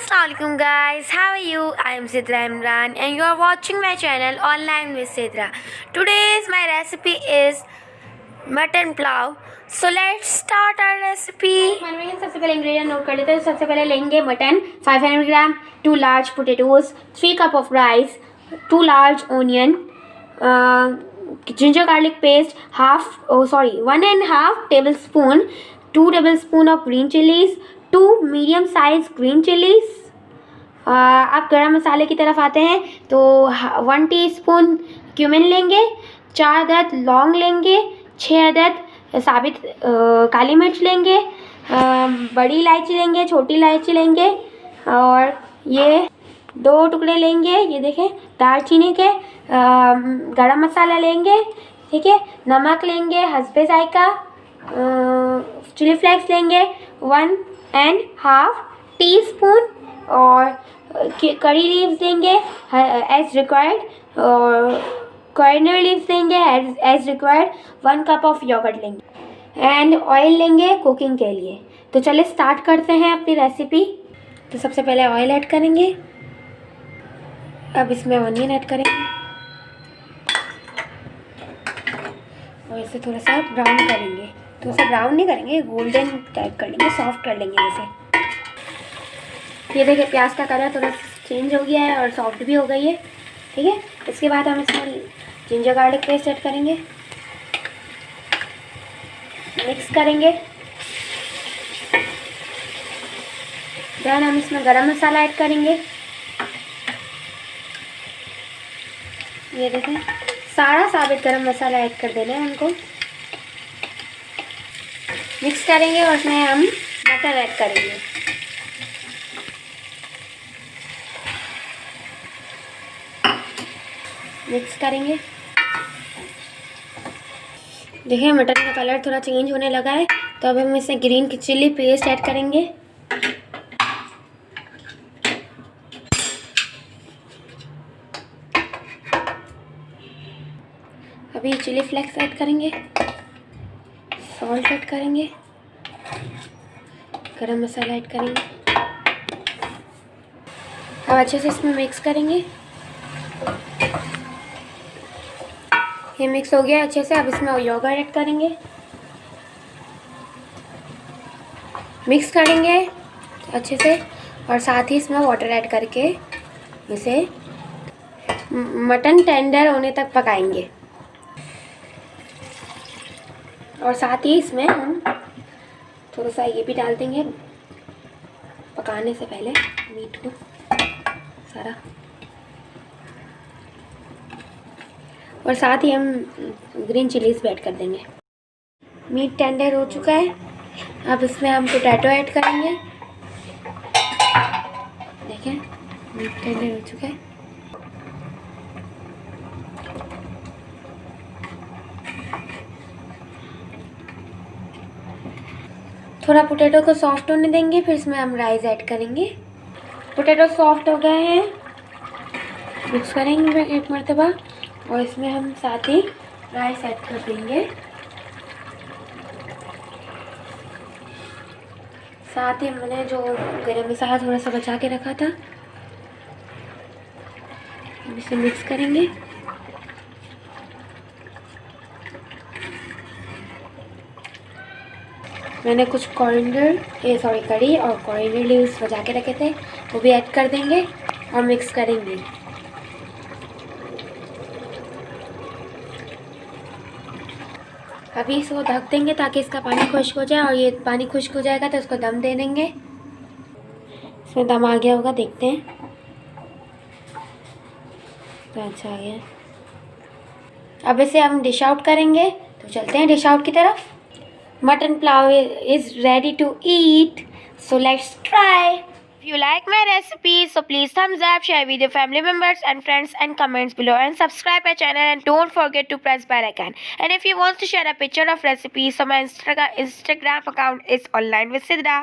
Assalamualaikum guys, how are you? I am Sidra Imran and you are watching my channel Online with Sidra. Today's my recipe is mutton plow. So let's start our recipe. सबसे पहले ingredient note कर लेते हैं। सबसे पहले लेंगे mutton 500 gram, 2 large potatoes, 3 cup of rice, 2 large onion, ginger garlic paste, 1.5 tablespoon, 2 tablespoon of green chilies, 2 medium size green chilies. आप गरम मसाले की तरफ आते हैं तो 1 टीस्पून क्यूमिन लेंगे, 4 अदद लौंग लेंगे, 6 अदद साबित काली मिर्च लेंगे, बड़ी इलायची लेंगे, छोटी इलायची लेंगे और ये 2 टुकड़े लेंगे, ये देखें दालचीनी के, गरम मसाला लेंगे, ठीक है, नमक लेंगे हस्बे जायका, चिली फ्लेक्स लेंगे 1.5 टीस्पून और करी लीव्स लेंगे एज रिक्वायर्ड और कॉर्नर लीव्स लेंगे as required, 1 cup of yoghurt लेंगे एंड ऑयल लेंगे कुकिंग के लिए। तो चलिए स्टार्ट करते हैं अपनी रेसिपी। तो सबसे पहले ऑयल ऐड करेंगे, अब इसमें ऑनियन ऐड करेंगे और इसे थोड़ा सा ब्राउन करेंगे। तो इसे ब्राउन नहीं करेंगे, गोल्डन टाइप कर लेंगे, सॉफ्ट कर लेंगे इसे। ये देखिए प्याज का कलर थोड़ा चेंज हो गया है और सॉफ्ट भी हो गई है, ठीक है। इसके बाद हम इसमें जिंजर गार्लिक पेस्ट ऐड करेंगे, मिक्स करेंगे। देन हम इसमें गरम मसाला ऐड करेंगे, ये देखें सारा साबित गरम मसाला ऐड कर देना है उनको। मिक्स करेंगे और उसमें हम मटर ऐड करेंगे। मिक्स करेंगे। देखिए मटन का कलर थोड़ा चेंज होने लगा है, तो अब हम इसमें ग्रीन चिली पेस्ट ऐड करेंगे। अभी चिली फ्लेक्स ऐड करेंगे, सॉल्ट ऐड करेंगे, गरम मसाला ऐड करेंगे। अब अच्छे से इसमें मिक्स करेंगे। ये मिक्स हो गया अच्छे से। अब इसमें योगर्ट ऐड करेंगे, मिक्स करेंगे अच्छे से और साथ ही इसमें वाटर ऐड करके इसे मटन टेंडर होने तक पकाएंगे। और साथ ही इसमें हम थोड़ा सा ये भी डाल देंगे पकाने से पहले मीट को सारा, और साथ ही हम ग्रीन चिलीज भी ऐड कर देंगे। मीट टेंडर हो चुका है, अब इसमें हम पोटैटो ऐड करेंगे। देखें मीट टेंडर हो चुका है। थोड़ा पोटैटो को सॉफ्ट होने देंगे, फिर इसमें हम राइस ऐड करेंगे। पोटैटो सॉफ्ट हो गए हैं, मिक्स करेंगे एक मरतबा और इसमें हम साथ ही राइस ऐड कर देंगे। साथ ही मैंने जो गरम मसाला थोड़ा सा बचा के रखा था, इसे मिक्स करेंगे। मैंने कुछ करी और कोरिएंडर लीव्स बचा के रखे थे, वो भी ऐड कर देंगे और मिक्स करेंगे। अभी इसको ढक देंगे ताकि इसका पानी खुश्क हो जाए, और ये पानी खुश्क हो जाएगा तो इसको दम दे देंगे। इसमें दम आ गया होगा, देखते हैं। तो अच्छा आ गया। अब इसे हम डिश आउट करेंगे, तो चलते हैं डिश आउट की तरफ। Mutton plow is ready to eat, so let's try. If you like my recipe, so please thumbs up, share with your family members and friends and comments below, and subscribe my channel and don't forget to press bell icon. And if you want to share a picture of recipe, so my Instagram account is OnlineWithSidra.